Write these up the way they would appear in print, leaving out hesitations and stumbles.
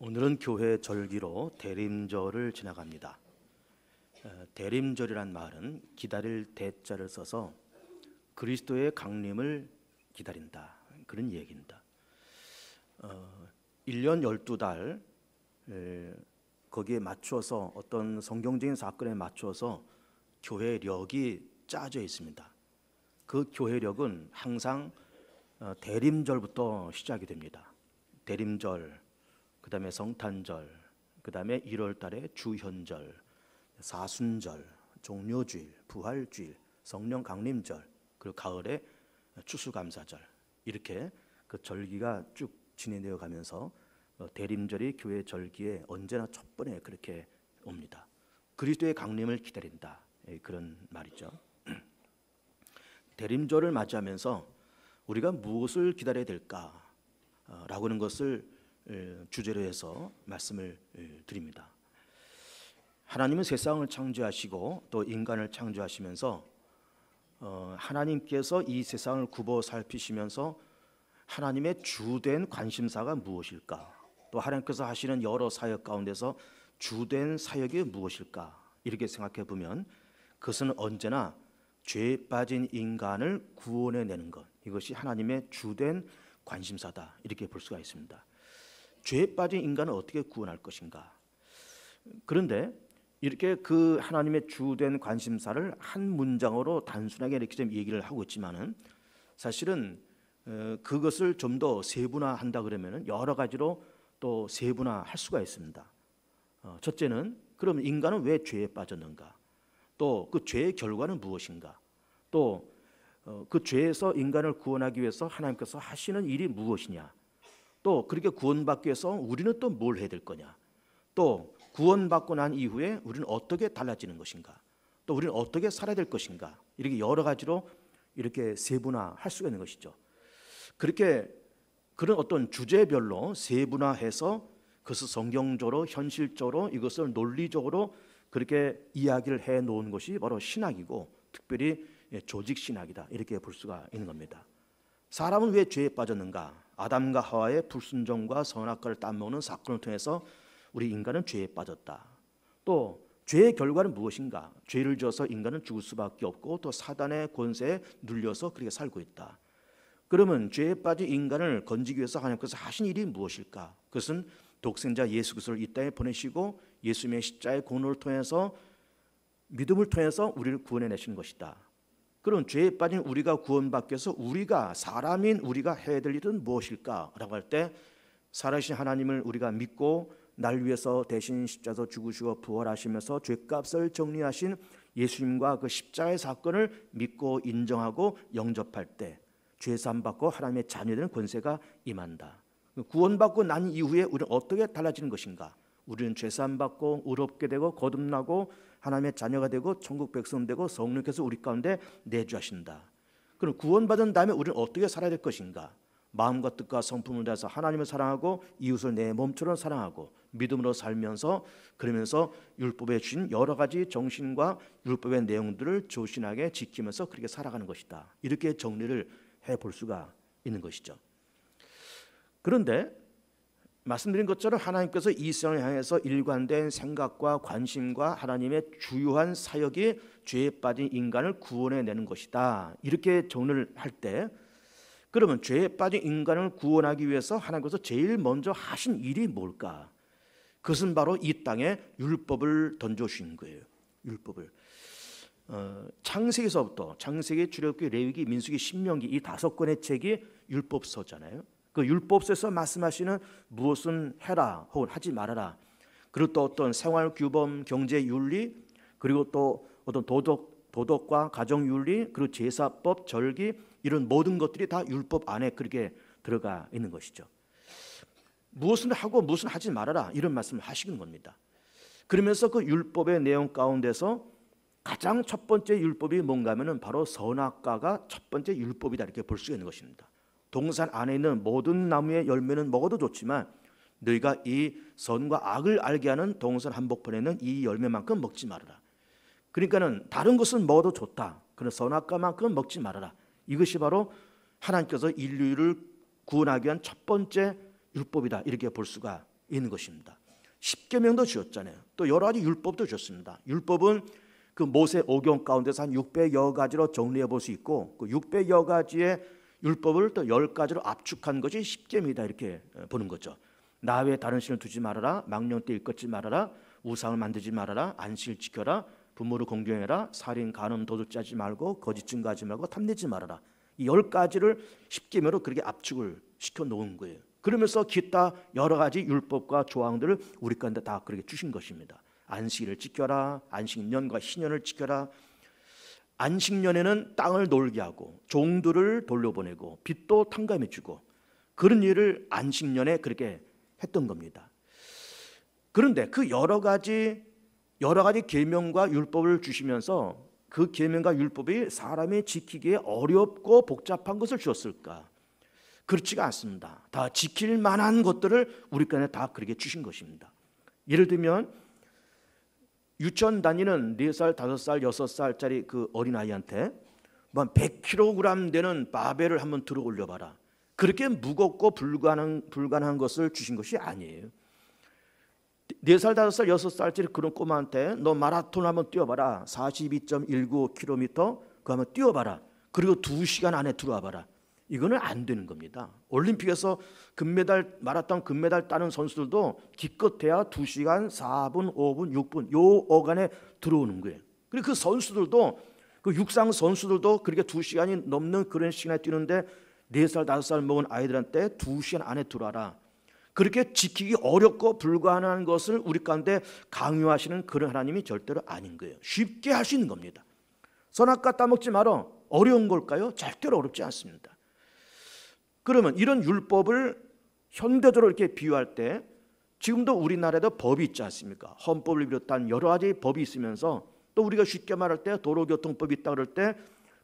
오늘은 교회 절기로 대림절을 지나갑니다. 대림절이란 말은 기다릴 대자를 써서 그리스도의 강림을 기다린다, 그런 얘기입니다. 1년 12달 거기에 맞춰서 어떤 성경적인 사건에 맞춰서 교회력이 짜져 있습니다. 그 교회력은 항상 대림절부터 시작이 됩니다. 대림절, 그 다음에 성탄절, 그 다음에 1월 달에 주현절, 사순절, 종료주일, 부활주일, 성령 강림절, 그리고 가을에 추수감사절, 이렇게 그 절기가 쭉 진행되어 가면서 대림절이 교회 절기에 언제나 첫 번에 그렇게 옵니다. 그리스도의 강림을 기다린다, 그런 말이죠. 대림절을 맞이하면서 우리가 무엇을 기다려야 될까라고 하는 것을 주제로 해서 말씀을 드립니다. 하나님은 세상을 창조하시고 또 인간을 창조하시면서 하나님께서 이 세상을 굽어 살피시면서 하나님의 주된 관심사가 무엇일까, 또 하나님께서 하시는 여러 사역 가운데서 주된 사역이 무엇일까, 이렇게 생각해 보면 그것은 언제나 죄에 빠진 인간을 구원해내는 것, 이것이 하나님의 주된 관심사다, 이렇게 볼 수가 있습니다. 죄에 빠진 인간을 어떻게 구원할 것인가. 그런데 이렇게 그 하나님의 주된 관심사를 한 문장으로 단순하게 이렇게 좀 얘기를 하고 있지만은 사실은 그것을 좀 더 세분화한다 그러면은 여러 가지로 또 세분화할 수가 있습니다. 첫째는 그럼 인간은 왜 죄에 빠졌는가? 또 그 죄의 결과는 무엇인가? 또 그 죄에서 인간을 구원하기 위해서 하나님께서 하시는 일이 무엇이냐? 또 그렇게 구원받기 위해서 우리는 또 뭘 해야 될 거냐? 또 구원받고 난 이후에 우리는 어떻게 달라지는 것인가? 또 우리는 어떻게 살아야 될 것인가? 이렇게 여러 가지로 이렇게 세분화할 수가 있는 것이죠. 그렇게 그런 어떤 주제별로 세분화해서 그것을 성경적으로 현실적으로 이것을 논리적으로 그렇게 이야기를 해 놓은 것이 바로 신학이고, 특별히 조직 신학이다, 이렇게 볼 수가 있는 겁니다. 사람은 왜 죄에 빠졌는가? 아담과 하와의 불순종과 선악과를 따먹는 사건을 통해서 우리 인간은 죄에 빠졌다. 또 죄의 결과는 무엇인가? 죄를 지어서 인간은 죽을 수밖에 없고 또 사단의 권세에 눌려서 그렇게 살고 있다. 그러면 죄에 빠진 인간을 건지기 위해서 하나님께서 하신 일이 무엇일까? 그것은 독생자 예수 그리스도를 이 땅에 보내시고 예수님의 십자가의 공로를 통해서, 믿음을 통해서 우리를 구원해내신 것이다. 그럼 죄에 빠진 우리가 구원받기 위해서 우리가, 사람인 우리가 해야 될 일은 무엇일까라고 할 때, 살아계신 하나님을 우리가 믿고 날 위해서 대신 십자가에서 죽으시고 부활하시면서 죄값을 정리하신 예수님과 그 십자가의 사건을 믿고 인정하고 영접할 때 죄사함 받고 하나님의 자녀되는 권세가 임한다. 구원받고 난 이후에 우리는 어떻게 달라지는 것인가? 우리는 죄사함 받고 의롭게 되고 거듭나고 하나님의 자녀가 되고 천국 백성 되고 성령께서 우리 가운데 내주하신다. 그럼 구원받은 다음에 우리는 어떻게 살아야 될 것인가? 마음과 뜻과 성품을 다해서 하나님을 사랑하고 이웃을 내 몸처럼 사랑하고 믿음으로 살면서, 그러면서 율법에 주신 여러 가지 정신과 율법의 내용들을 조신하게 지키면서 그렇게 살아가는 것이다. 이렇게 정리를 해볼 수가 있는 것이죠. 그런데 말씀드린 것처럼 하나님께서 이 세상을 향해서 일관된 생각과 관심과 하나님의 주요한 사역이 죄에 빠진 인간을 구원해내는 것이다, 이렇게 정리를 할 때, 그러면 죄에 빠진 인간을 구원하기 위해서 하나님께서 제일 먼저 하신 일이 뭘까? 그것은 바로 이 땅에 율법을 던져주신 거예요. 율법을. 창세기서부터 창세기, 출애굽기, 레위기, 민수기, 신명기, 이 5권의 책이 율법서잖아요. 그 율법서에서 말씀하시는 무엇은 해라 혹은 하지 말아라, 그리고 또 어떤 생활 규범, 경제 윤리, 그리고 또 어떤 도덕과 가정 윤리, 그리고 제사법, 절기, 이런 모든 것들이 다 율법 안에 그렇게 들어가 있는 것이죠. 무엇은 하고 무엇은 하지 말아라, 이런 말씀을 하시는 겁니다. 그러면서 그 율법의 내용 가운데서 가장 첫 번째 율법이 뭔가 하면은 바로 선악과가 첫 번째 율법이다, 이렇게 볼 수 있는 것입니다. 동산 안에 있는 모든 나무의 열매는 먹어도 좋지만 너희가 이 선과 악을 알게 하는 동산 한복판에 있는 이 열매만큼 먹지 말아라. 그러니까는 다른 것은 먹어도 좋다, 그런 선악과만큼 먹지 말아라. 이것이 바로 하나님께서 인류를 구원하기 위한 첫 번째 율법이다, 이렇게 볼 수가 있는 것입니다. 십계명도 주었잖아요. 또 여러 가지 율법도 주었습니다. 율법은 그 모세 오경 가운데서 한 600여 가지로 정리해 볼 수 있고, 그 600여 가지의 율법을 또 10가지로 압축한 것이 십계명이다, 이렇게 보는 거죠. 나 외에 다른 신을 두지 말아라, 망령 때 일컫지 말아라, 우상을 만들지 말아라, 안식을 지켜라, 부모를 공경해라, 살인, 간음, 도둑질하지 말고, 거짓 증거하지 말고, 탐내지 말아라. 이 10가지를 십계명으로 그렇게 압축을 시켜 놓은 거예요. 그러면서 기타 여러 가지 율법과 조항들을 우리 가운데 다 그렇게 주신 것입니다. 안식일을 지켜라, 안식년과 희년을 지켜라. 안식년에는 땅을 놀게 하고 종들을 돌려보내고 빚도 탕감해 주고, 그런 일을 안식년에 그렇게 했던 겁니다. 그런데 그 여러 가지 계명과 율법을 주시면서 그 계명과 율법이 사람이 지키기에 어렵고 복잡한 것을 주었을까? 그렇지가 않습니다. 다 지킬 만한 것들을 우리 간에 다 그렇게 주신 것입니다. 예를 들면 유치원 다니는 4살, 5살, 6살짜리 그 어린아이한테 100kg 되는 바벨을 한번 들어 올려봐라. 그렇게 무겁고 불가능한 것을 주신 것이 아니에요. 4살, 5살, 6살짜리 그런 꼬마한테 너 마라톤 한번 뛰어봐라. 42.19km 그거 한번 뛰어봐라. 그리고 2시간 안에 들어와봐라. 이거는 안 되는 겁니다. 올림픽에서 마라톤 금메달 따는 선수들도 기껏해야 2시간 4분, 5분, 6분 요 어간에 들어오는 거예요. 그리고 그 선수들도, 그 육상 선수들도 그렇게 2시간이 넘는 그런 시간에 뛰는데 4살, 5살 먹은 아이들한테 2시간 안에 들어와라. 그렇게 지키기 어렵고 불가능한 것을 우리 가운데 강요하시는 그런 하나님이 절대로 아닌 거예요. 쉽게 할 수 있는 겁니다. 선악과 따먹지 말어. 어려운 걸까요? 절대로 어렵지 않습니다. 그러면 이런 율법을 현대적으로 이렇게 비유할 때 지금도 우리나라에도 법이 있지 않습니까? 헌법을 비롯한 여러 가지 법이 있으면서 또 우리가 쉽게 말할 때 도로교통법이 있다 그럴 때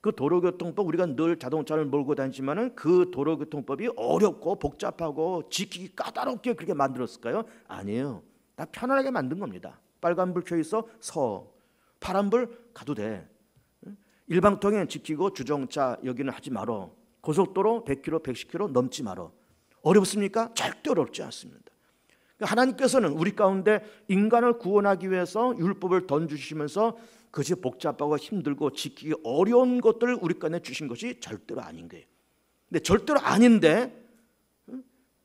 그 도로교통법, 우리가 늘 자동차를 몰고 다니지만은 그 도로교통법이 어렵고 복잡하고 지키기 까다롭게 그렇게 만들었을까요? 아니에요. 다 편안하게 만든 겁니다. 빨간불 켜 있어 서, 파란불 가도 돼. 일방통행 지키고 주정차 여기는 하지 말어. 고속도로 100km, 110km 넘지 말어. 어렵습니까? 절대 어렵지 않습니다. 하나님께서는 우리 가운데 인간을 구원하기 위해서 율법을 던져주시면서 그것이 복잡하고 힘들고 지키기 어려운 것들을 우리 가운데 주신 것이 절대로 아닌 거예요. 근데 절대로 아닌데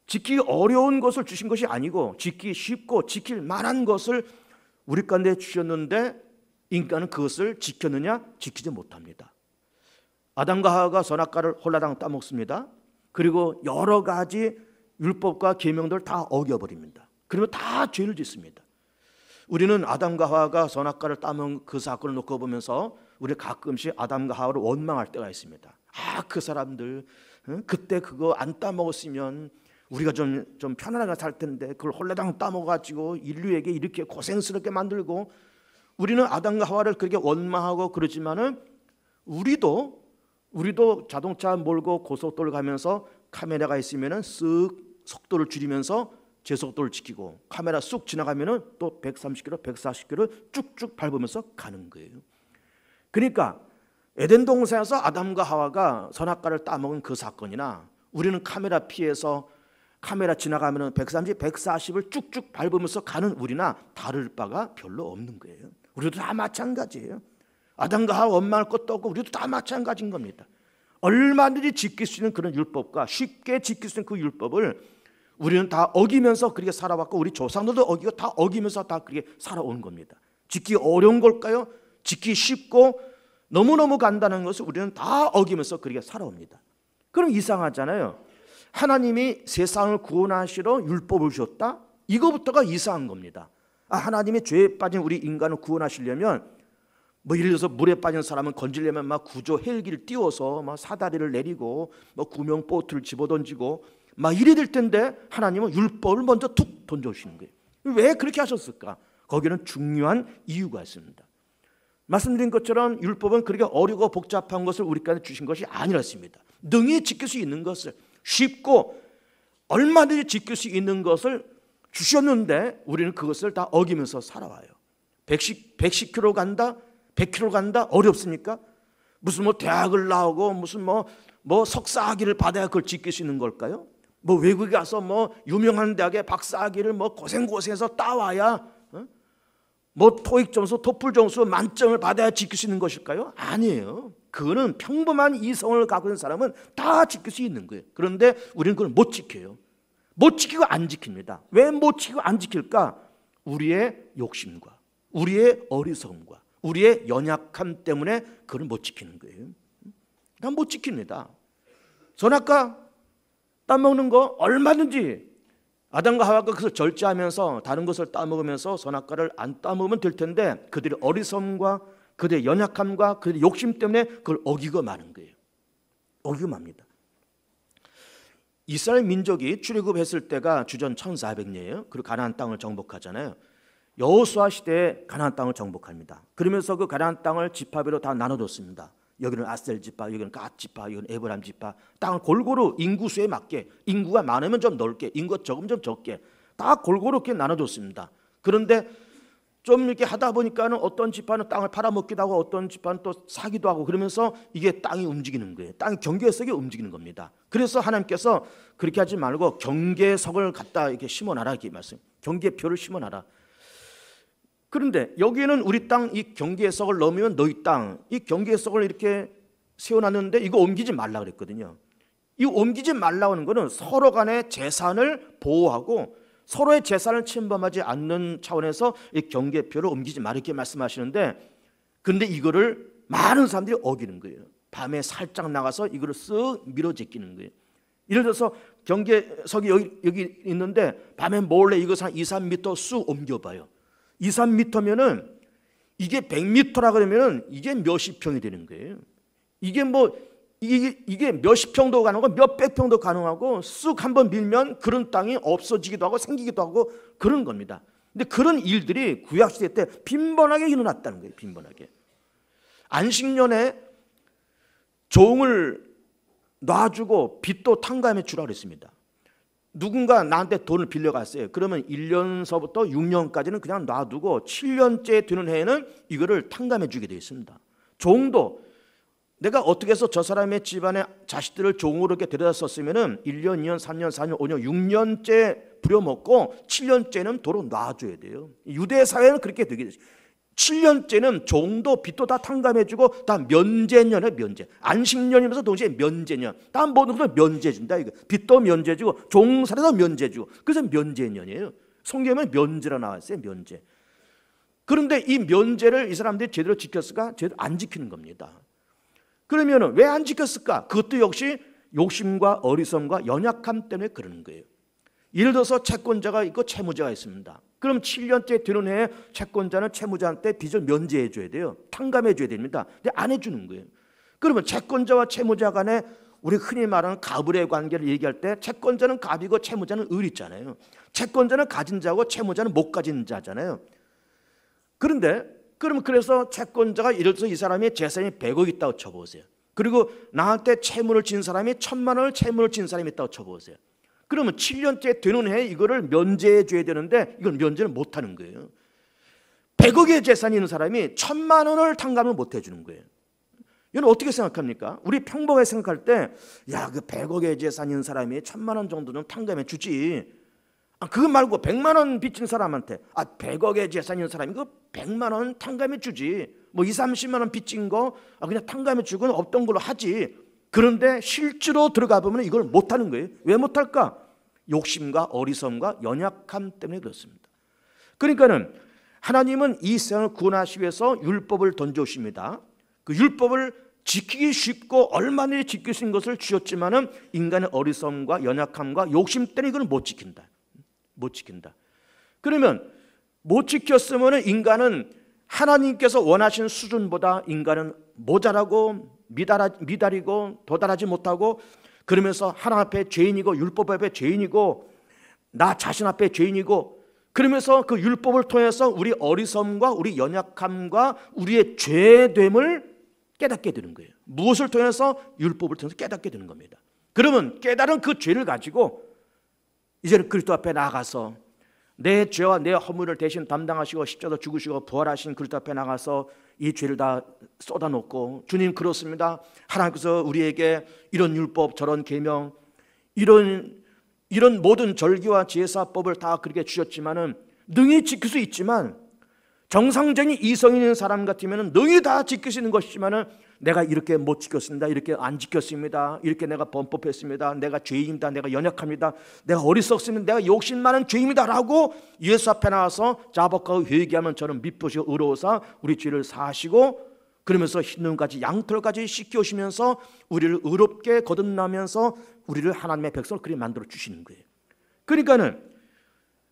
지키기 어려운 것을 주신 것이 아니고 지키기 쉽고 지킬 만한 것을 우리 가운데 주셨는데 인간은 그것을 지켰느냐? 지키지 못합니다. 아담과 하와가 선악과를 홀라당 따먹습니다. 그리고 여러 가지 율법과 계명들을 다 어겨버립니다. 그러면 다 죄를 짓습니다. 우리는 아담과 하와가 선악과를 따먹은 그 사건을 놓고 보면서 우리 가끔씩 아담과 하와를 원망할 때가 있습니다. 그 사람들 그때 그거 안 따먹었으면 우리가 좀 편안하게 살 텐데 그걸 홀라당 따먹어가지고 인류에게 이렇게 고생스럽게 만들고, 우리는 아담과 하와를 그렇게 원망하고 그러지만은 우리도 자동차 몰고 고속도로를 가면서 카메라가 있으면은 쓱 속도를 줄이면서 제 속도를 지키고, 카메라 쑥 지나가면은 또 130km, 140km 쭉쭉 밟으면서 가는 거예요. 그러니까 에덴 동산에서 아담과 하와가 선악과를 따먹은 그 사건이나 우리는 카메라 피해서 카메라 지나가면은 130, 140을 쭉쭉 밟으면서 가는 우리나 다를 바가 별로 없는 거예요. 우리도 다 마찬가지예요. 아담과 하와 원망할 것도 없고 우리도 다 마찬가지인 겁니다. 얼마든지 지킬 수 있는 그런 율법과 쉽게 지킬 수 있는 그 율법을 우리는 다 어기면서 그렇게 살아왔고 우리 조상들도 어기고 다 어기면서 다 그렇게 살아온 겁니다. 지키기 어려운 걸까요? 지키기 쉽고 너무너무 간단한 것을 우리는 다 어기면서 그렇게 살아옵니다. 그럼 이상하잖아요. 하나님이 세상을 구원하시러 율법을 주셨다? 이거부터가 이상한 겁니다. 하나님이 죄에 빠진 우리 인간을 구원하시려면 예를 들어서 물에 빠진 사람은 건지려면 구조 헬기를 띄워서 사다리를 내리고 구명 보트를 집어던지고 이래 될 텐데 하나님은 율법을 먼저 툭 던져주시는 거예요. 왜 그렇게 하셨을까? 거기는 중요한 이유가 있습니다. 말씀드린 것처럼 율법은 그렇게 어렵고 복잡한 것을 우리까지 주신 것이 아니었습니다. 능히 지킬 수 있는 것을, 쉽고 얼마든지 지킬 수 있는 것을 주셨는데 우리는 그것을 다 어기면서 살아와요. 110km 간다? 100km 간다? 어렵습니까? 무슨 대학을 나오고 무슨 석사 학위를 받아야 그걸 지킬 수 있는 걸까요? 뭐 외국에 가서 뭐 유명한 대학에 박사학위를 뭐 고생고생해서 따와야 뭐 토익 점수, 토플 점수 만점을 받아야 지킬 수 있는 것일까요? 아니에요. 그거는 평범한 이성을 갖고 있는 사람은 다 지킬 수 있는 거예요. 그런데 우리는 그걸 못 지켜요. 못 지키고 안 지킵니다. 왜 못 지키고 안 지킬까? 우리의 욕심과 우리의 어리석음과 우리의 연약함 때문에 그걸 못 지키는 거예요. 난 못 지킵니다. 선악과 따먹는 거 얼마든지 아담과 하와가 그것을 절제하면서 다른 것을 따먹으면서 선악과를 안 따먹으면 될 텐데 그들의 어리석음과 그들의 연약함과 그들의 욕심 때문에 그걸 어기고 마는 거예요. 어기고 맙니다. 이스라엘 민족이 출애굽했을 때가 주전 1400년이에요. 그리고 가나안 땅을 정복하잖아요. 여호수아 시대에 가나안 땅을 정복합니다. 그러면서 그 가나안 땅을 지파별로 다 나눠줬습니다. 여기는 아셀 지파, 여기는 갓 지파, 여기는 에브라임 지파. 땅을 골고루 인구수에 맞게, 인구가 많으면 좀 넓게, 인구가 적으면 좀 적게 다 골고루 이렇게 나눠줬습니다. 그런데 좀 이렇게 하다 보니까는 어떤 지파는 땅을 팔아먹기도 하고 어떤 지파는 또 사기도 하고 그러면서 이게 땅이 움직이는 거예요. 땅이 경계석이 움직이는 겁니다. 그래서 하나님께서 그렇게 하지 말고 경계석을 갖다 이렇게 심어놔라 이렇게 말씀. 경계표를 심어놔라. 그런데 여기에는 우리 땅 이 경계석을 넘으면 너희 땅, 이 경계석을 이렇게 세워놨는데 이거 옮기지 말라 그랬거든요. 이 옮기지 말라고 하는 거는 서로 간의 재산을 보호하고 서로의 재산을 침범하지 않는 차원에서 이 경계표를 옮기지 말라 이렇게 말씀하시는데, 그런데 이거를 많은 사람들이 어기는 거예요. 밤에 살짝 나가서 이거를 쓱 밀어 제끼는 거예요. 예를 들어서 경계석이 여기 있는데 밤에 몰래 이것을 한 2, 3m 쑥 옮겨봐요. 2, 3m면은 이게 100m라 그러면은 이게 몇십 평이 되는 거예요. 이게 뭐 이게 몇십 평도 가능하고 몇백 평도 가능하고 쑥 한번 밀면 그런 땅이 없어지기도 하고 생기기도 하고 그런 겁니다. 근데 그런 일들이 구약 시대 때 빈번하게 일어났다는 거예요. 빈번하게. 안식년에 종을 놔주고 빚도 탕감해 주라 그랬습니다. 누군가 나한테 돈을 빌려갔어요. 그러면 1년서부터 6년까지는 그냥 놔두고 7년째 되는 해에는 이거를 탕감해 주게 되어 있습니다. 종도 내가 어떻게 해서 저 사람의 집안의 자식들을 종으로 이렇게 데려다 썼으면은 1년, 2년, 3년, 4년, 5년, 6년째 부려먹고 7년째는 도로 놔줘야 돼요. 유대 사회는 그렇게 되게 됐어요. 7년째는 종도 빚도 다 탕감해주고 다 면제년에 면제. 안식년이면서 동시에 면제년. 다 모든 것을 면제준다 이거. 빚도 면제주고 종살이도 면제주고. 그래서 면제년이에요. 성경에 면제라 나왔어요. 면제. 그런데 이 면제를 이 사람들이 제대로 지켰을까? 제대로 안 지키는 겁니다. 그러면 왜 안 지켰을까? 그것도 역시 욕심과 어리석음과 연약함 때문에 그러는 거예요. 예를 들어서 채권자가 있고 채무자가 있습니다. 그럼 7년째 되는 해에 채권자는 채무자한테 빚을 면제해 줘야 돼요. 탕감해 줘야 됩니다. 근데 안 해주는 거예요. 그러면 채권자와 채무자 간에 우리 흔히 말하는 가불의 관계를 얘기할 때 채권자는 갑이고 채무자는 을이 있잖아요. 채권자는 가진 자고 채무자는 못 가진 자잖아요. 그래서 채권자가 예를 들어서 이 사람이 재산이 100억 있다고 쳐보세요. 그리고 나한테 채무를 진 사람이 1000만 원을 채무를 진 사람이 있다고 쳐보세요. 그러면 7년째 되는 해에 이거를 면제해 줘야 되는데 이걸 면제를 못 하는 거예요. 100억의 재산이 있는 사람이 1000만 원을 탕감을 못 해주는 거예요. 이건 어떻게 생각합니까? 우리 평범하게 생각할 때 야, 그 100억의 재산이 있는 사람이 1000만 원 정도는 탕감해 주지. 그거 말고 100만 원 빚진 사람한테 100억의 재산이 있는 사람이 그 100만 원 탕감해 주지. 뭐 2, 30만 원 빚진 거 그냥 탕감해 주고는 없던 걸로 하지. 그런데 실제로 들어가 보면 이걸 못하는 거예요. 왜 못할까? 욕심과 어리석음과 연약함 때문에 그렇습니다. 그러니까는 하나님은 이 세상을 구원하시기 위해서 율법을 던져오십니다. 그 율법을 지키기 쉽고 얼마나 지킬 수 있는 것을 주셨지만은 인간의 어리석음과 연약함과 욕심 때문에 이걸 못 지킨다. 못 지킨다. 그러면 못 지켰으면 인간은 하나님께서 원하시는 수준보다 인간은 모자라고 미달이고 도달하지 못하고 그러면서 하나님 앞에 죄인이고 율법 앞에 죄인이고 나 자신 앞에 죄인이고 그러면서 그 율법을 통해서 우리 어리석음과 우리 연약함과 우리의 죄됨을 깨닫게 되는 거예요. 무엇을 통해서? 율법을 통해서 깨닫게 되는 겁니다. 그러면 깨달은 그 죄를 가지고 이제는 그리스도 앞에 나가서 내 죄와 내 허물을 대신 담당하시고 십자가로 죽으시고 부활하신 그리스도 앞에 나가서 이 죄를 다 쏟아놓고 주님 그렇습니다. 하나님께서 우리에게 이런 율법 저런 계명 이런 이런 모든 절기와 제사법을 다 그렇게 주셨지만은 능히 지킬 수 있지만 정상적인 이성이 있는 사람 같으면 능히 다 지킬 수 있는 것이지만은 내가 이렇게 못 지켰습니다. 이렇게 안 지켰습니다. 이렇게 내가 범법했습니다. 내가 죄인입니다. 내가 연약합니다. 내가 어리석습니다. 내가 욕심 많은 죄인입니다. 라고 예수 앞에 나와서 자복하고 회개하면 저는 미쁘시고 의로우사 우리 죄를 사하시고 그러면서 흰눈까지 양털까지 씻겨오시면서 우리를 의롭게 거듭나면서 우리를 하나님의 백성을 그렇게 만들어 주시는 거예요. 그러니까는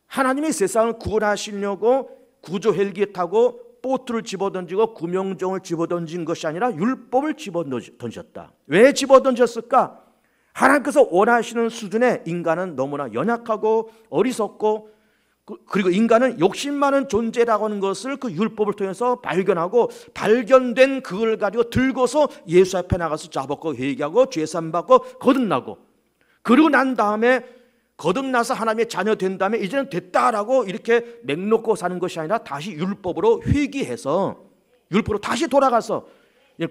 하나님이 세상을 구원하시려고 구조 헬기 타고 보트를 집어던지고 구명정을 집어던진 것이 아니라 율법을 집어던졌다. 왜 집어던졌을까? 하나님께서 원하시는 수준의 인간은 너무나 연약하고 어리석고 그리고 인간은 욕심 많은 존재라고 하는 것을 그 율법을 통해서 발견하고 발견된 그걸 가지고 들고서 예수 앞에 나가서 자복하고 회개하고 죄산받고 거듭나고 그러고 난 다음에 거듭나서 하나님의 자녀 된 다음에 이제는 됐다라고 이렇게 맹놓고 사는 것이 아니라 다시 율법으로 회귀해서 율법으로 다시 돌아가서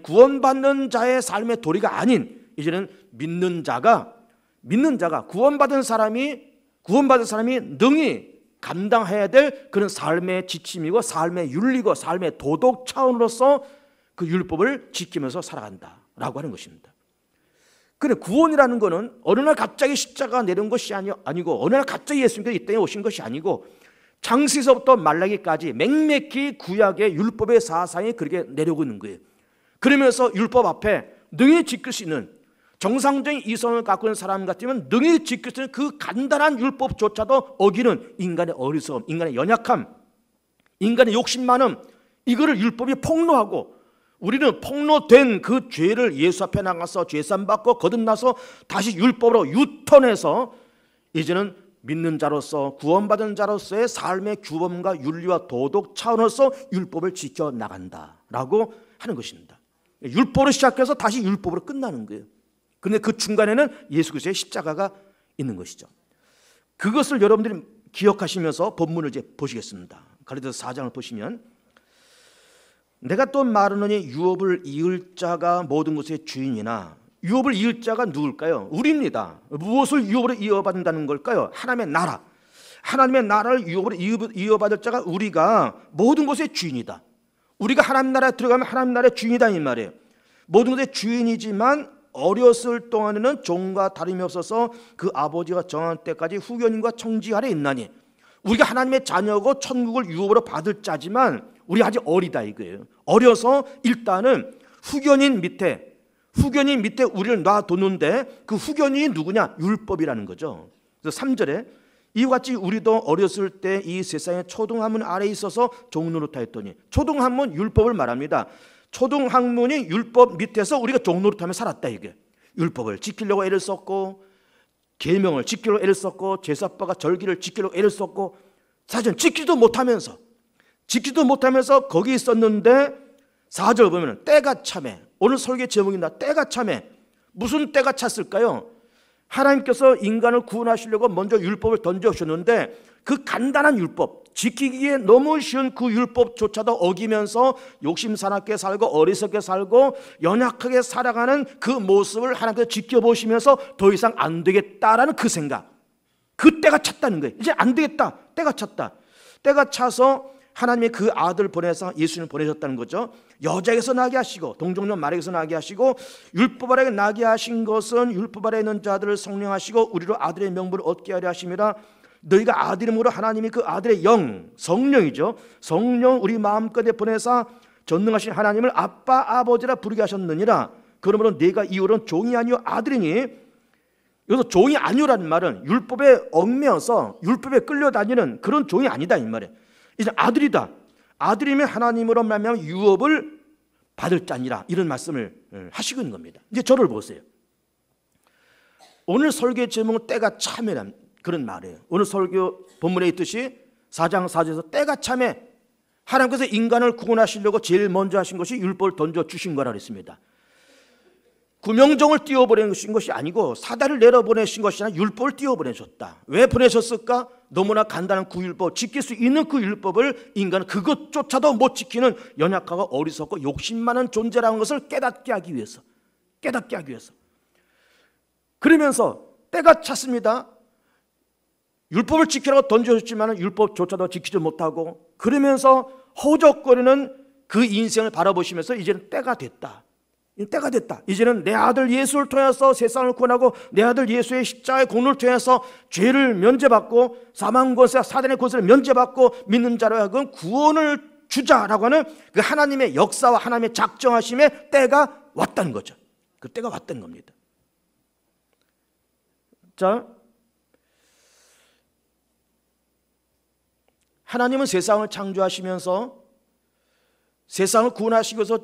구원받는 자의 삶의 도리가 아닌 이제는 믿는 자가 구원받은 사람이 능히 감당해야 될 그런 삶의 지침이고 삶의 윤리고 삶의 도덕 차원으로서 그 율법을 지키면서 살아간다라고 하는 것입니다. 그런데 구원이라는 것은 어느 날 갑자기 십자가가 내려온 것이 아니고 어느 날 갑자기 예수님께서 이 땅에 오신 것이 아니고 창세기서부터 말라기까지 맹맥히 구약의 율법의 사상이 그렇게 내려오고 있는 거예요. 그러면서 율법 앞에 능히 지킬 수 있는 정상적인 이성을 갖고 있는 사람 같으면 능히 지킬 수 있는 그 간단한 율법조차도 어기는 인간의 어리석음, 인간의 연약함, 인간의 욕심 많음, 이거를 율법이 폭로하고 우리는 폭로된 그 죄를 예수 앞에 나가서 죄산받고 거듭나서 다시 율법으로 유턴해서 이제는 믿는 자로서 구원받은 자로서의 삶의 규범과 윤리와 도덕 차원에서 율법을 지켜나간다라고 하는 것입니다. 율법으로 시작해서 다시 율법으로 끝나는 거예요. 그런데 그 중간에는 예수 그리스도의 십자가가 있는 것이죠. 그것을 여러분들이 기억하시면서 본문을 이제 보시겠습니다. 갈라디아서 4장을 보시면 내가 또 말하노니 유업을 이을 자가 모든 것의 주인이나 유업을 이을 자가 누굴까요? 우리입니다. 무엇을 유업으로 이어받는다는 걸까요? 하나님의 나라. 하나님의 나라를 유업으로 이어받을 자가 우리가 모든 것의 주인이다. 우리가 하나님 나라에 들어가면 하나님 나라의 주인이다 이 말이에요. 모든 것의 주인이지만 어렸을 동안에는 종과 다름이 없어서 그 아버지가 정한 때까지 후견인과 청지 아래 있나니 우리가 하나님의 자녀고 천국을 유업으로 받을 자지만 우리 아직 어리다 이거예요. 어려서 일단은 후견인 밑에 우리를 놔뒀는데 그 후견인이 누구냐? 율법이라는 거죠. 그래서 3절에 이와 같이 우리도 어렸을 때 이 세상의 초등학문 아래에 있어서 종노릇하 했더니 초등학문 율법을 말합니다. 초등학문이 율법 밑에서 우리가 종노릇하며 살았다 이게. 율법을 지키려고 애를 썼고 계명을 지키려고 애를 썼고 제사법과 절기를 지키려고 애를 썼고 사실 지키지도 못하면서 거기 있었는데 4절 보면 때가 참에 오늘 설교 제목입니다. 때가 참에 무슨 때가 찼을까요? 하나님께서 인간을 구원하시려고 먼저 율법을 던져주셨는데 그 간단한 율법 지키기에 너무 쉬운 그 율법조차도 어기면서 욕심 사납게 살고 어리석게 살고 연약하게 살아가는 그 모습을 하나님께서 지켜보시면서 더 이상 안 되겠다라는 그 생각, 그 때가 찼다는 거예요. 이제 안 되겠다, 때가 찼다. 때가 차서 하나님의 그 아들 보내서 예수님을 보내셨다는 거죠. 여자에게서 나게 하시고 동정녀 마리아에게서 나게 하시고 율법 아래 나게 하신 것은 율법 아래 있는 자들을 성령하시고 우리로 아들의 명분을 얻게 하려 하심이라. 너희가 아들임으로 하나님이 그 아들의 영, 성령이죠. 성령 우리 마음껏에 보내사 전능하신 하나님을 아빠 아버지라 부르게 하셨느니라. 그러므로 내가 이후로는 종이 아니요 아들이니. 여기서 종이 아니오라는 말은 율법에 얽매여서 율법에 끌려다니는 그런 종이 아니다 이 말이에요. 이제 아들이다. 아들이면 하나님으로 말미암아 유업을 받을 자니라. 이런 말씀을 하시고 있는 겁니다. 이제 저를 보세요. 오늘 설교의 제목은 때가 참이란 그런 말이에요. 오늘 설교 본문에 있듯이 4장 4절에서 때가 참에 하나님께서 인간을 구원하시려고 제일 먼저 하신 것이 율법을 던져주신 거라고 했습니다. 구명정을 띄워보내신 것이 아니고 사다리를 내려보내신 것이 아니라 율법을 띄워보내셨다. 왜 보내셨을까? 너무나 간단한 그 율법, 지킬 수 있는 그 율법을 인간은 그것조차도 못 지키는 연약하고 어리석고 욕심 많은 존재라는 것을 깨닫게 하기 위해서. 그러면서 때가 찼습니다. 율법을 지키라고 던져줬지만 율법조차도 지키지 못하고 그러면서 허우적거리는 그 인생을 바라보시면서 이제는 때가 됐다. 때가 됐다. 이제는 내 아들 예수를 통해서 세상을 구원하고 내 아들 예수의 십자가의 공로를 통해서 죄를 면제받고 사망 권세 사단의 권세를 면제받고 믿는 자로 하여금 구원을 주자라고 하는 그 하나님의 역사와 하나님의 작정하심의 때가 왔다는 거죠. 그 때가 왔다는 겁니다. 자, 하나님은 세상을 창조하시면서 세상을 구원하시기 위해서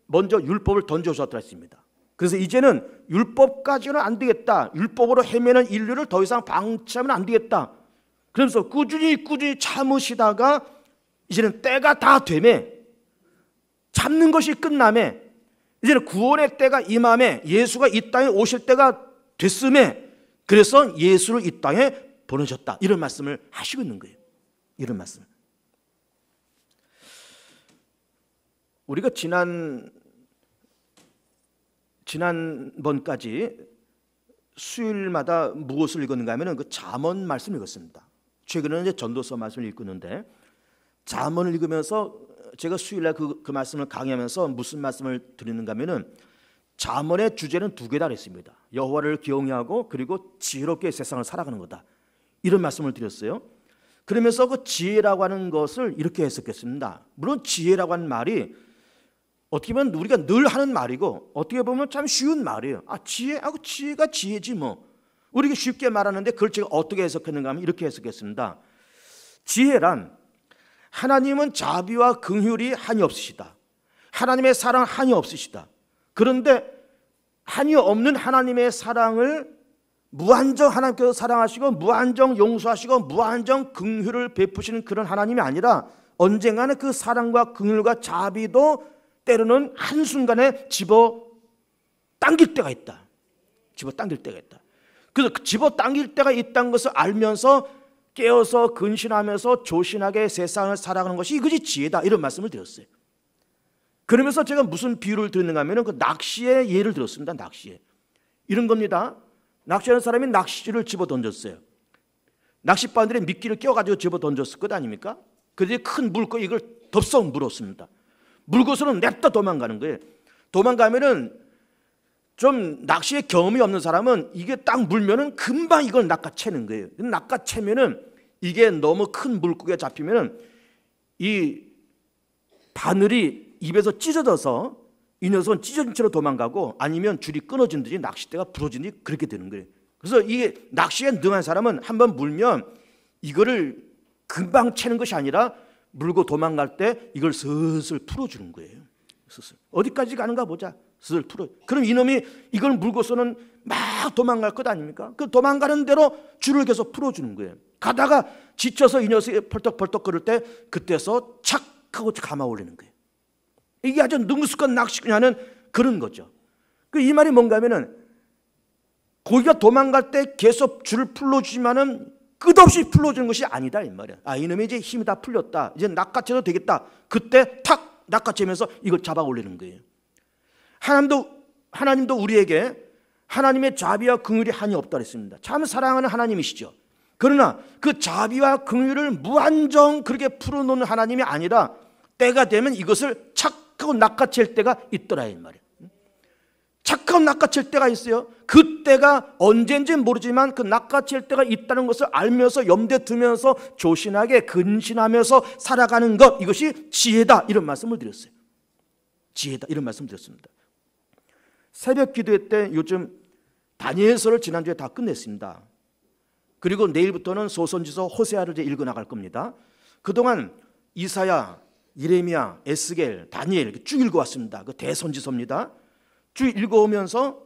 먼저 율법을 던져주셨다 했습니다. 그래서 이제는 율법까지는 안 되겠다. 율법으로 헤매는 인류를 더 이상 방치하면 안 되겠다. 그러면서 꾸준히 참으시다가 이제는 때가 다 되매, 참는 것이 끝나매, 이제는 구원의 때가 임함에 예수가 이 땅에 오실 때가 됐음에 그래서 예수를 이 땅에 보내셨다. 이런 말씀을 하시고 있는 거예요. 이런 말씀. 우리가 지난번까지 수요일마다 무엇을 읽었는가 하면 그 잠언 말씀을 읽었습니다. 최근에는 이제 전도서 말씀을 읽었는데 잠언을 읽으면서 제가 수요일날 그 말씀을 강의하면서 무슨 말씀을 드리는가 하면은 잠언의 주제는 두 개다 그랬습니다. 여호와를 경외하고 그리고 지혜롭게 세상을 살아가는 거다. 이런 말씀을 드렸어요. 그러면서 그 지혜라고 하는 것을 이렇게 해석했습니다. 물론 지혜라고 하는 말이 어떻게 보면 우리가 늘 하는 말이고 어떻게 보면 참 쉬운 말이에요. 지혜가 지혜지 뭐. 우리가 쉽게 말하는데 그걸 제가 어떻게 해석했는가 하면 이렇게 해석했습니다. 지혜란 하나님은 자비와 긍휼이 한이 없으시다. 하나님의 사랑 한이 없으시다. 그런데 한이 없는 하나님의 사랑을 무한정 하나님께서 사랑하시고 무한정 용서하시고 무한정 긍휼을 베푸시는 그런 하나님이 아니라 언젠가는 그 사랑과 긍휼과 자비도 때로는 한순간에 집어 당길 때가 있다. 집어 당길 때가 있다. 그래서 집어 당길 때가 있다는 것을 알면서 깨어서 근신하면서 조신하게 세상을 살아가는 것이 이것이 지혜다. 이런 말씀을 드렸어요. 그러면서 제가 무슨 비유를 드렸는가 하면 그 낚시의 예를 들었습니다. 낚시에. 이런 겁니다. 낚시하는 사람이 낚시줄을 집어 던졌어요. 낚싯바늘에 미끼를 껴가지고 집어 던졌을 것 아닙니까? 그래서 큰 물고기 이걸 덥석 물었습니다. 물고서는 냅다 도망가는 거예요. 도망가면은 좀 낚시에 경험이 없는 사람은 이게 딱 물면은 금방 이걸 낚아채는 거예요. 낚아채면은 이게 너무 큰 물고기가 잡히면은 이 바늘이 입에서 찢어져서 이 녀석은 찢어진 채로 도망가고 아니면 줄이 끊어진 듯이 낚싯대가 부러진 듯이 그렇게 되는 거예요. 그래서 이게 낚시에 능한 사람은 한번 물면 이거를 금방 채는 것이 아니라 물고 도망갈 때 이걸 슬슬 풀어주는 거예요. 슬슬. 어디까지 가는가 보자. 슬슬 풀어. 그럼 이놈이 이걸 물고서는 막 도망갈 것 아닙니까? 그 도망가는 대로 줄을 계속 풀어주는 거예요. 가다가 지쳐서 이 녀석이 펄떡펄떡 거릴 때 그때서 착 하고 감아 올리는 거예요. 이게 아주 능숙한 낚시꾼이라는 그런 거죠. 이 말이 뭔가 하면은 고기가 도망갈 때 계속 줄을 풀어주지만은 끝없이 풀어주는 것이 아니다 이 말이야. 이놈이 이제 힘이 다 풀렸다. 이제 낚아채도 되겠다. 그때 탁 낚아채면서 이걸 잡아 올리는 거예요. 하나님도 우리에게 하나님의 자비와 긍휼이 한이 없다 그랬습니다. 참 사랑하는 하나님이시죠. 그러나 그 자비와 긍휼을 무한정 그렇게 풀어놓는 하나님이 아니라 때가 되면 이것을 착하고 낚아챌 때가 있더라 이 말이에요. 착하고 낚아챌 때가 있어요. 그 때가 언제인지 모르지만 그 낚아챌 때가 있다는 것을 알면서 염두에 두면서 조신하게 근신하면서 살아가는 것, 이것이 지혜다 이런 말씀을 드렸어요. 지혜다 이런 말씀을 드렸습니다. 새벽 기도회 때 요즘 다니엘서를 지난주에 다 끝냈습니다. 그리고 내일부터는 소선지서 호세아를 이제 읽어나갈 겁니다. 그동안 이사야, 예레미야, 에스겔, 다니엘 이렇게 쭉 읽어왔습니다. 그 대선지서입니다. 쭉 읽어오면서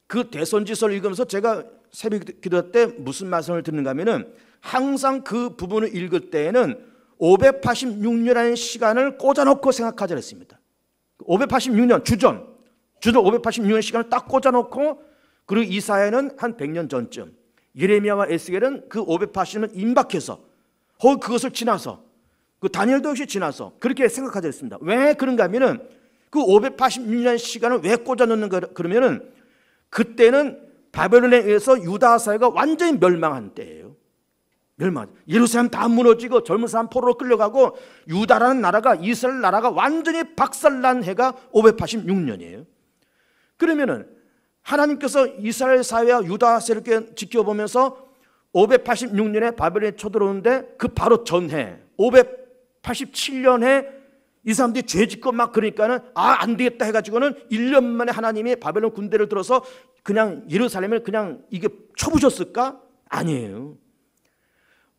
그 대선지서를 읽으면서 제가 새벽 기도 때 무슨 말씀을 듣는가 하면은 항상 그 부분을 읽을 때에는 586년이라는 시간을 꽂아놓고 생각하자 했습니다. 586년 주전 586년 시간을 딱 꽂아놓고, 그리고 이사야는 한 100년 전쯤, 예레미야와 에스겔은 그 580년 임박해서 혹은 그것을 지나서, 그 다니엘도 역시 지나서 그렇게 생각하자 했습니다. 왜 그런가 하면은 그 586년 시간을 왜 꽂아놓는가 그러면은 그때는 바벨론에 의해서 유다 사회가 완전히 멸망한 때예요. 예루살렘 다 무너지고 젊은 사람 포로로 끌려가고 유다라는 나라가, 이스라엘 나라가 완전히 박살난 해가 586년이에요. 그러면은 하나님께서 이스라엘 사회와 유다 세력을 지켜보면서 586년에 바벨론에 쳐들어오는데 그 바로 전해 587년에 이 사람들이 죄 짓고 막 그러니까는 안 되겠다 해가지고는 1년 만에 하나님이 바벨론 군대를 들어서 그냥 예루살렘을 그냥 이게 쳐부셨을까? 아니에요.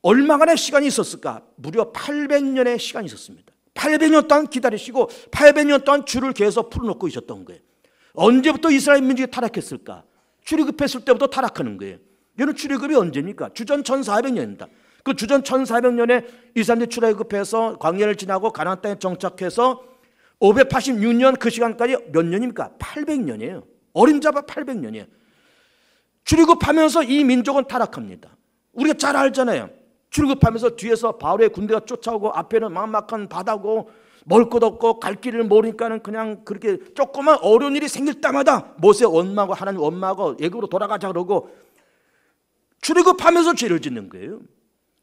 얼마간의 시간이 있었을까? 무려 800년의 시간이 있었습니다. 800년 동안 기다리시고 800년 동안 줄을 계속 풀어놓고 있었던 거예요. 언제부터 이스라엘 민족이 타락했을까? 출애굽했을 때부터 타락하는 거예요. 얘는 출애굽이 언제입니까? 주전 1400년입니다. 그 주전 1400년에 이 사람들이 출애굽해서 광야를 지나고 가나안 땅에 정착해서 586년 그 시간까지 몇 년입니까? 800년이에요. 어림잡아 800년이에요. 출애굽하면서 이 민족은 타락합니다. 우리가 잘 알잖아요. 출애굽하면서 뒤에서 바울의 군대가 쫓아오고 앞에는 막막한 바다고 먹을 것 없고 갈 길을 모르니까는 그냥 그렇게 조그만 어려운 일이 생길 때마다 모세 원망하고 하나님 원망하고 애굽으로 돌아가자 그러고 출애굽하면서 죄를 짓는 거예요.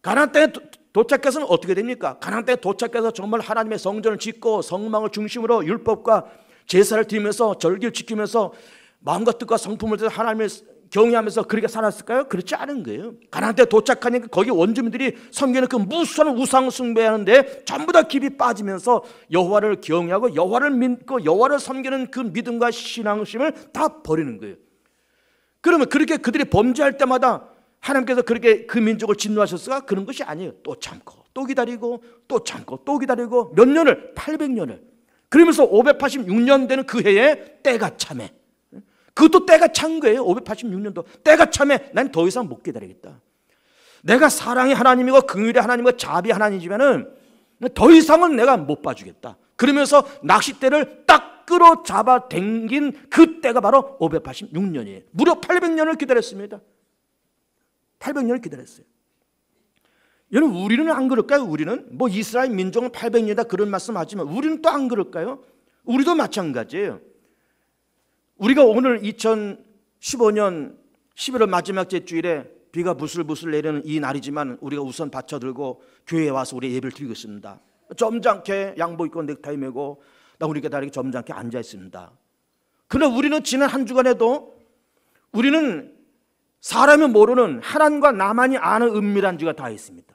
가나안 땅에 도착해서는 어떻게 됩니까? 가나안 땅에 도착해서 정말 하나님의 성전을 짓고 성망을 중심으로 율법과 제사를 드리면서 절기를 지키면서 마음과 뜻과 성품을 통해서 하나님을 경외하면서 그렇게 살았을까요? 그렇지 않은 거예요. 가나안 땅에 도착하니까 거기 원주민들이 섬기는 그 무수한 우상 숭배하는데 전부 다 깊이 빠지면서 여호와를 경외하고 여호와를 믿고 여호와를 섬기는 그 믿음과 신앙심을 다 버리는 거예요. 그러면 그렇게 그들이 범죄할 때마다 하나님께서 그렇게 그 민족을 진노하셨을까? 그런 것이 아니에요. 또 참고 또 기다리고 또 참고 또 기다리고 몇 년을 800년을 그러면서 586년 되는 그 해에 때가 참해. 그것도 때가 찬 거예요. 586년도 때가 참해. 난 더 이상 못 기다리겠다. 내가 사랑의 하나님이고 긍휼의 하나님이고 자비의 하나님이지만은 더 이상은 내가 못 봐주겠다. 그러면서 낚싯대를 딱 끌어 잡아 당긴 그 때가 바로 586년이에요. 무려 800년을 기다렸습니다. 800년을 기다렸어요. 여러분 우리는 안 그럴까요? 우리는 뭐 이스라엘 민족은 800년이다 그런 말씀하지만 우리는 또 안 그럴까요? 우리도 마찬가지예요. 우리가 오늘 2015년 11월 마지막 주일에 비가 부슬부슬 내리는 이 날이지만 우리가 우선 받쳐들고 교회에 와서 우리 예배를 드리고 있습니다. 점잖게 양복 입고 넥타이 메고 우리 기다리게 점잖게 앉아 있습니다. 그러나 우리는 지난 한 주간에도 우리는 사람이 모르는 하나님과 나만이 아는 은밀한 죄가 다 있습니다.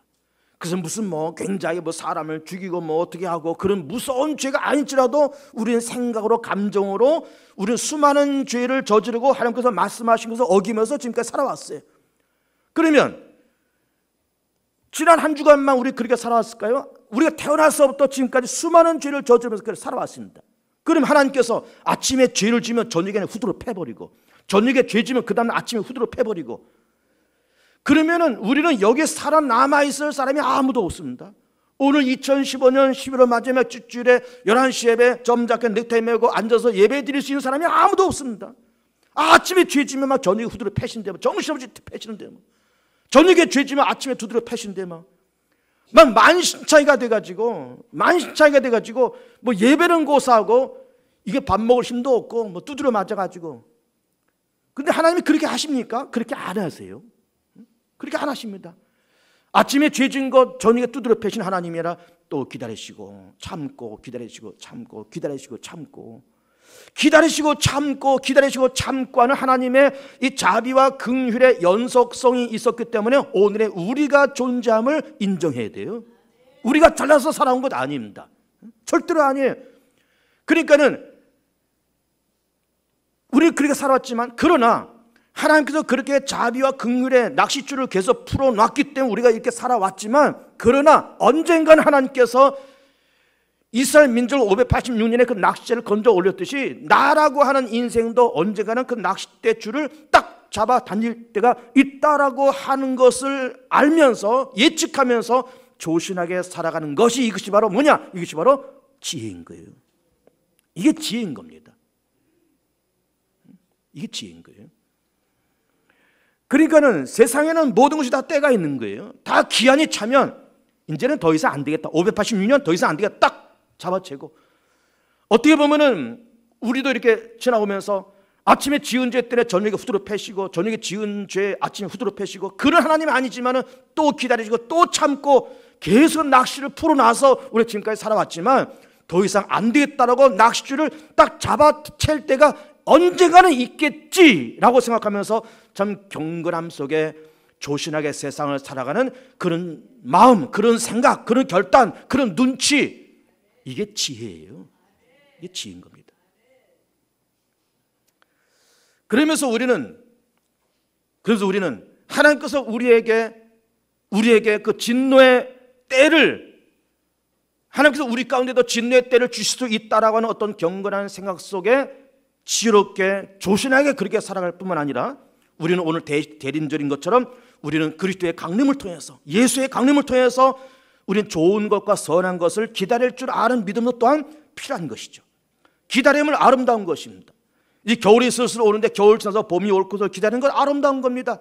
그래서 무슨 굉장히 사람을 죽이고 어떻게 하고 그런 무서운 죄가 아닐지라도 우리는 생각으로 감정으로 우리는 수많은 죄를 저지르고 하나님께서 말씀하신 것을 어기면서 지금까지 살아왔어요. 그러면 지난 한 주간만 우리 그렇게 살아왔을까요? 우리가 태어나서부터 지금까지 수많은 죄를 저지르면서 그렇게 살아왔습니다. 그럼 하나님께서 아침에 죄를 지면 저녁에는 후드로 패버리고 저녁에 죄 지면 그 다음날 아침에 후드로 패버리고 그러면은 우리는 여기에 살아남아있을 사람이 아무도 없습니다. 오늘 2015년 11월 마지막 주일에 11시 예배 점잖게 넥타이 메고 앉아서 예배 드릴 수 있는 사람이 아무도 없습니다. 아침에 죄 지면 막 저녁에 후드로 패신데 정신없이 패시는데 저녁에 죄 지면 아침에 두드려 패신데 막 만신차이가 돼가지고 예배는 고사하고 이게 밥 먹을 힘도 없고 두드려 맞아가지고 근데 하나님이 그렇게 하십니까? 그렇게 안 하세요. 그렇게 안 하십니다. 아침에 죄진 것 저녁에 두드려 패신 하나님이라 또 기다리시고 참고 기다리시고 참고 기다리시고 참고 기다리시고 참고 기다리시고 참고 하는 하나님의 이 자비와 긍휼의 연속성이 있었기 때문에 오늘의 우리가 존재함을 인정해야 돼요. 우리가 잘나서 살아온 것 아닙니다. 절대로 아니에요. 그러니까는 우리는 그렇게 살아왔지만 그러나 하나님께서 그렇게 자비와 긍휼의 낚싯줄을 계속 풀어놨기 때문에 우리가 이렇게 살아왔지만 그러나 언젠가는 하나님께서 이스라엘 민족을 586년에 그 낚싯대를 건져 올렸듯이 나라고 하는 인생도 언젠가는 그 낚싯대 줄을 딱 잡아 당길 때가 있다라고 하는 것을 알면서 예측하면서 조신하게 살아가는 것이 이것이 바로 뭐냐? 이것이 바로 지혜인 거예요. 이게 지혜인 겁니다. 이게 지혜인 거예요. 그러니까는 세상에는 모든 것이 다 때가 있는 거예요. 다 기한이 차면 이제는 더 이상 안 되겠다. 586년 더 이상 안 되겠다. 딱 잡아채고 어떻게 보면은 우리도 이렇게 지나오면서 아침에 지은 죄 때문에 저녁에 후드로 패시고, 저녁에 지은 죄 아침에 후드로 패시고, 그런 하나님이 아니지만은 또 기다리시고 또 참고 계속 낚시를 풀어놔서 우리 지금까지 살아왔지만, 더 이상 안 되겠다라고 낚시줄을 딱 잡아챌 때가 언젠가는 있겠지라고 생각하면서 참 경건함 속에 조신하게 세상을 살아가는 그런 마음, 그런 생각, 그런 결단, 그런 눈치, 이게 지혜예요. 이게 지혜인 겁니다. 그러면서 우리는 하나님께서 우리에게 그 진노의 때를, 하나님께서 우리 가운데도 진노의 때를 주실 수 있다라고 하는 어떤 경건한 생각 속에 지혜롭게 조신하게 그렇게 살아갈 뿐만 아니라, 우리는 오늘 대림절인 것처럼 우리는 그리스도의 강림을 통해서, 예수의 강림을 통해서 우리는 좋은 것과 선한 것을 기다릴 줄 아는 믿음도 또한 필요한 것이죠. 기다림은 아름다운 것입니다. 이 겨울이 슬슬 오는데 겨울 지나서 봄이 올 것을 기다리는 건 아름다운 겁니다.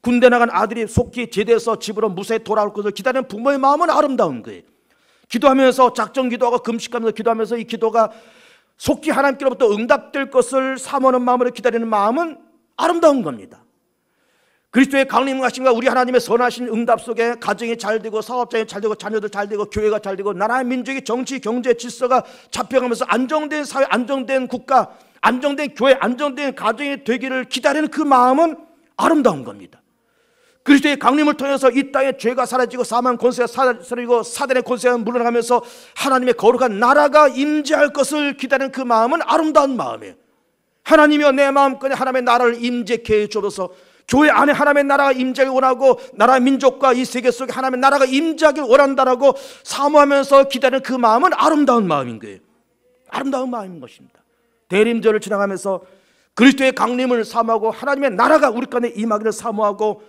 군대 나간 아들이 속히 제대해서 집으로 무사히 돌아올 것을 기다리는 부모의 마음은 아름다운 거예요. 기도하면서 작정 기도하고 금식하면서 기도하면서 이 기도가 속히 하나님께로부터 응답될 것을 사모하는 마음으로 기다리는 마음은 아름다운 겁니다. 그리스도의 강림하심과 우리 하나님의 선하신 응답 속에 가정이 잘 되고, 사업장이 잘 되고, 자녀들 잘 되고, 교회가 잘 되고, 나라의 민족의 정치, 경제, 질서가 잡혀가면서 안정된 사회, 안정된 국가, 안정된 교회, 안정된 가정이 되기를 기다리는 그 마음은 아름다운 겁니다. 그리스도의 강림을 통해서 이 땅에 죄가 사라지고 사망 권세가 사라지고 사단의 권세가 물러나가면서 하나님의 거룩한 나라가 임재할 것을 기다리는 그 마음은 아름다운 마음이에요. 하나님이여 내 마음껏 하나님의 나라를 임재케 해주옵소서. 교회 안에 하나님의 나라가 임재하길 원하고, 나라 민족과 이 세계 속에 하나님의 나라가 임재하길 원한다라고 사모하면서 기다리는 그 마음은 아름다운 마음인 거예요. 아름다운 마음인 것입니다. 대림절을 지나가면서 그리스도의 강림을 사모하고 하나님의 나라가 우리 가운데 임하기를 사모하고,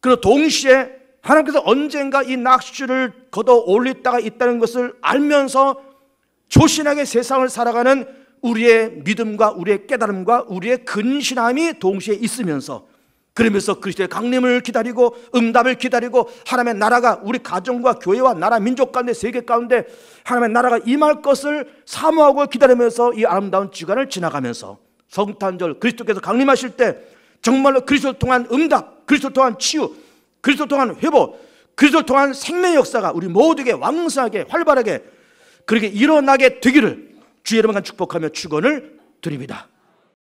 그리고 동시에 하나님께서 언젠가 이 낚시줄을 걷어 올릴 때가 있다는 것을 알면서 조신하게 세상을 살아가는 우리의 믿음과 우리의 깨달음과 우리의 근신함이 동시에 있으면서, 그러면서 그리스도의 강림을 기다리고 응답을 기다리고 하나님의 나라가 우리 가정과 교회와 나라 민족 가운데 세계 가운데 하나님의 나라가 임할 것을 사모하고 기다리면서 이 아름다운 주간을 지나가면서 성탄절 그리스도께서 강림하실 때 정말로 그리스도를 통한 응답, 그리스도를 통한 치유, 그리스도를 통한 회복, 그리스도를 통한 생명의 역사가 우리 모두에게 왕성하게 활발하게 그렇게 일어나게 되기를 주의 이름으로 축복하며 축원을 드립니다.